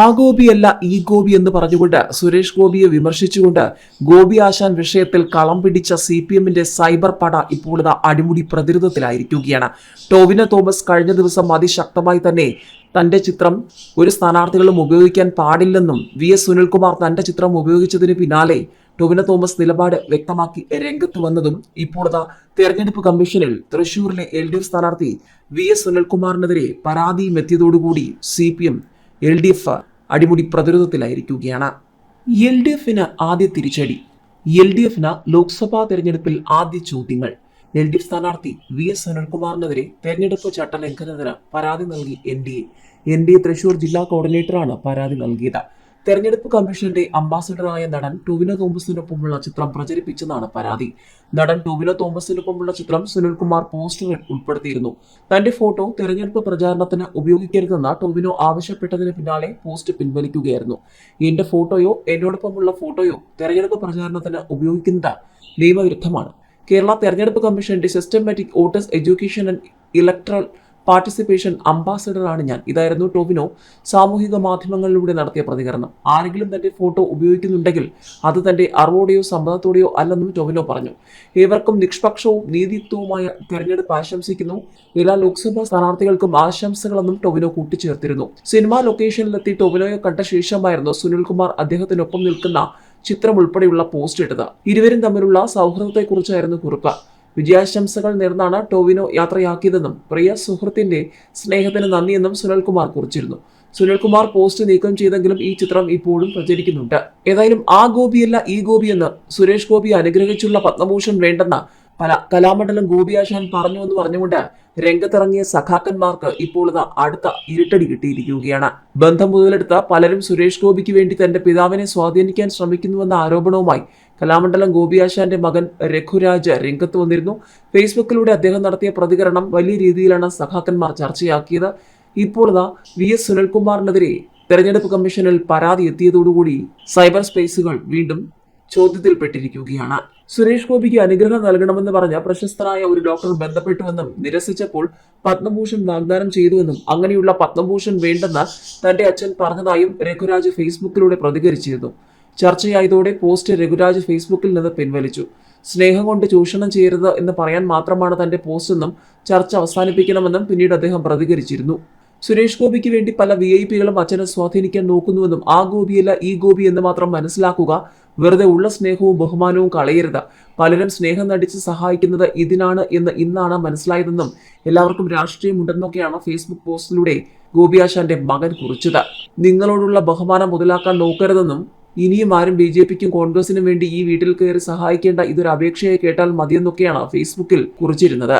ആ ഗോപിയല്ല ഈ ഗോപി എന്ന് പറഞ്ഞുകൊണ്ട് സുരേഷ് ഗോപിയെ വിമർശിച്ചുകൊണ്ട് ഗോപി ആശാൻ വിഷയത്തിൽ കളം പിടിച്ച CPM-ന്റെ സൈബർ പട ഇപ്പോൾ അടിമുടി പ്രതിരോധത്തിലായിരിക്കുകയാണ്. ടോവിനോ തോമസ് കഴിഞ്ഞ ദിവസം അതിശക്തമായി തന്നെ തന്റെ ചിത്രം ഒരു സ്ഥാനാർത്ഥികളും ഉപയോഗിക്കാൻ പാടില്ലെന്നും VS സുനിൽകുമാർ തന്റെ ചിത്രം ഉപയോഗിച്ചതിന് പിന്നാലെ ടോവിനോ തോമസ് നിലപാട് വ്യക്തമാക്കി രംഗത്ത് വന്നതും ഇപ്പോൾ തെരഞ്ഞെടുപ്പ് കമ്മീഷനിൽ തൃശൂരിലെ LDF സ്ഥാനാർത്ഥി VS സുനിൽകുമാറിനെതിരെ പരാതിയും എത്തിയതോടുകൂടി CPM LDF അടിമുടി പ്രതിരോധത്തിലായിരിക്കുകയാണ്. LDF-ന് ആദ്യ തിരിച്ചടി. LDF-ന് ലോക്സഭാ തെരഞ്ഞെടുപ്പിൽ ആദ്യ ചോദ്യങ്ങൾ. LDF സ്ഥാനാർത്ഥി VS സുനിൽകുമാറിനെതിരെ തെരഞ്ഞെടുപ്പ് ചട്ടലംഘനത്തിന് പരാതി നൽകി NDA തൃശൂർ ജില്ലാ കോർഡിനേറ്ററാണ് പരാതി നൽകിയത്. തെരഞ്ഞെടുപ്പ് കമ്മീഷന്റെ അംബാസഡറായ നടൻ ടോവിനോ തോമസിനൊപ്പമുള്ള ചിത്രം പ്രചരിപ്പിച്ചെന്നാണ് പരാതി. നടൻ ടോവിനോ തോമസിനൊപ്പമുള്ള ചിത്രം സുനിൽകുമാർ പോസ്റ്ററിൽ ഉൾപ്പെടുത്തിയിരുന്നു. തന്റെ ഫോട്ടോ തെരഞ്ഞെടുപ്പ് പ്രചാരണത്തിന് ഉപയോഗിക്കരുതെന്ന് ടോവിനോ ആവശ്യപ്പെട്ടതിന് പിന്നാലെ പോസ്റ്റ് പിൻവലിക്കുകയായിരുന്നു. എന്റെ ഫോട്ടോയോ എന്നോടൊപ്പമുള്ള ഫോട്ടോയോ തെരഞ്ഞെടുപ്പ് പ്രചാരണത്തിന് ഉപയോഗിക്കുന്നത് നിയമവിരുദ്ധമാണ്. കേരള തെരഞ്ഞെടുപ്പ് കമ്മീഷന്റെ systematic voters education and electoral participation അംബാസഡറാണ് ഞാൻ. ഇതായിരുന്നു ടോവിനോ സാമൂഹിക മാധ്യമങ്ങളിലൂടെ നടത്തിയ പ്രതികരണം. ആരെങ്കിലും തന്റെ ഫോട്ടോ ഉപയോഗിക്കുന്നുണ്ടെങ്കിൽ അത് തന്റെ അറിവോടെയോ സമ്മതത്തോടെയോ അല്ലെന്നും ടോവിനോ പറഞ്ഞു. ഏവർക്കും നിഷ്പക്ഷവും നീതിയുക്തവുമായ തെരഞ്ഞെടുപ്പ് ആശംസിക്കുന്നു. എല്ലാ ലോക്സഭാ സ്ഥാനാർത്ഥികൾക്കും ആശംസകളെന്നും ടോവിനോ കൂട്ടിച്ചേർത്തിരുന്നു. സിനിമാ ലൊക്കേഷനിലെത്തി ടോവിനോയെ കണ്ട ശേഷമായിരുന്നു സുനിൽകുമാർ അദ്ദേഹത്തിനൊപ്പം നിൽക്കുന്ന ചിത്രം ഉൾപ്പെടെയുള്ള പോസ്റ്റ് ഇട്ടത്. ഇരുവരും തമ്മിലുള്ള സൗഹൃദത്തെക്കുറിച്ചായിരുന്നു കുറിപ്പ്. വിജയാശംസകൾ നേർന്നാണ് ടോവിനോ യാത്രയാക്കിയതെന്നും പ്രിയ സുഹൃത്തിന്റെ സ്നേഹത്തിന് നന്ദിയെന്നും സുനിൽകുമാർ കുറിച്ചിരുന്നു. സുനിൽകുമാർ പോസ്റ്റ് നീക്കം ചെയ്തെങ്കിലും ഈ ചിത്രം ഇപ്പോഴും പ്രചരിക്കുന്നുണ്ട്. ഏതായാലും ആ ഗോപിയല്ല ഈ ഗോപി എന്ന് സുരേഷ് ഗോപി അനുഗ്രഹിച്ചുള്ള പത്മഭൂഷൺ വേണ്ടെന്ന കലാമണ്ഡലം ഗോപി ആശാൻ പറഞ്ഞു എന്ന് പറഞ്ഞുകൊണ്ട് രംഗത്തിറങ്ങിയ സഖാക്കന്മാർക്ക് ഇപ്പോൾ അടുത്ത ഇരുട്ടടി കിട്ടിയിരിക്കുകയാണ്. ബന്ധം മുതലെടുത്ത പലരും സുരേഷ് ഗോപിക്ക് വേണ്ടി തന്റെ പിതാവിനെ സ്വാധീനിക്കാൻ ശ്രമിക്കുന്നുവെന്ന ആരോപണവുമായി കലാമണ്ഡലം ഗോപി ആശാന്റെ മകൻ രഘുരാജ് രംഗത്ത് വന്നിരുന്നു. ഫേസ്ബുക്കിലൂടെ അദ്ദേഹം നടത്തിയ പ്രതികരണം വലിയ രീതിയിലാണ് സഖാക്കന്മാർ ചർച്ചയാക്കിയത്. ഇപ്പോൾ VS സുനിൽകുമാറിനെതിരെ തെരഞ്ഞെടുപ്പ് കമ്മീഷനിൽ പരാതി എത്തിയതോടുകൂടി സൈബർ സ്പേസുകൾ വീണ്ടും ചോദ്യത്തിൽപ്പെട്ടിരിക്കുകയാണ്. സുരേഷ് ഗോപിക്ക് അനുഗ്രഹം നൽകണമെന്ന് പറഞ്ഞ പ്രശസ്തനായ ഒരു ഡോക്ടർ ബന്ധപ്പെട്ടുവെന്നും നിരസിച്ചപ്പോൾ പത്മഭൂഷൺ വാഗ്ദാനം ചെയ്തുവെന്നും അങ്ങനെയുള്ള പത്മഭൂഷൺ വേണ്ടെന്ന് തന്റെ അച്ഛൻ പറഞ്ഞതായും രഘുരാജ് ഫേസ്ബുക്കിലൂടെ പ്രതികരിച്ചിരുന്നു. ചർച്ചയായതോടെ പോസ്റ്റ് രഘുരാജ് ഫേസ്ബുക്കിൽ നിന്ന് പിൻവലിച്ചു. സ്നേഹം കൊണ്ട് ചൂഷണം ചെയ്യരുത് എന്ന് പറയാൻ മാത്രമാണ് തന്റെ പോസ്റ്റെന്നും ചർച്ച അവസാനിപ്പിക്കണമെന്നും പിന്നീട് അദ്ദേഹം പ്രതികരിച്ചിരുന്നു. സുരേഷ് ഗോപിക്ക് വേണ്ടി പല VIP-കളും അച്ഛനെ സ്വാധീനിക്കാൻ നോക്കുന്നുവെന്നും ആ ഗോപിയല്ല ഈ ഗോപി എന്ന് മാത്രം മനസ്സിലാക്കുക. വെറുതെ ഉള്ള സ്നേഹവും ബഹുമാനവും കളയരുത്. പലരും സ്നേഹം നടിച്ച് സഹായിക്കുന്നത് ഇതിനാണ് എന്ന് ഇന്നാണ് മനസ്സിലായതെന്നും എല്ലാവർക്കും രാഷ്ട്രീയമുണ്ടെന്നൊക്കെയാണ് ഫേസ്ബുക്ക് പോസ്റ്റിലൂടെ ഗോപി ആശാന്റെ മകൻ കുറിച്ചത്. നിങ്ങളോടുള്ള ബഹുമാനം മുതലാക്കാൻ നോക്കരുതെന്നും ഇനിയും ആരും BJPക്കും കോൺഗ്രസിനും വേണ്ടി ഈ വീട്ടിൽ കയറി സഹായിക്കേണ്ട, ഇതൊരു അപേക്ഷയായി കേട്ടാൽ മതിയെന്നൊക്കെയാണ് ഫേസ്ബുക്കിൽ കുറിച്ചിരുന്നത്.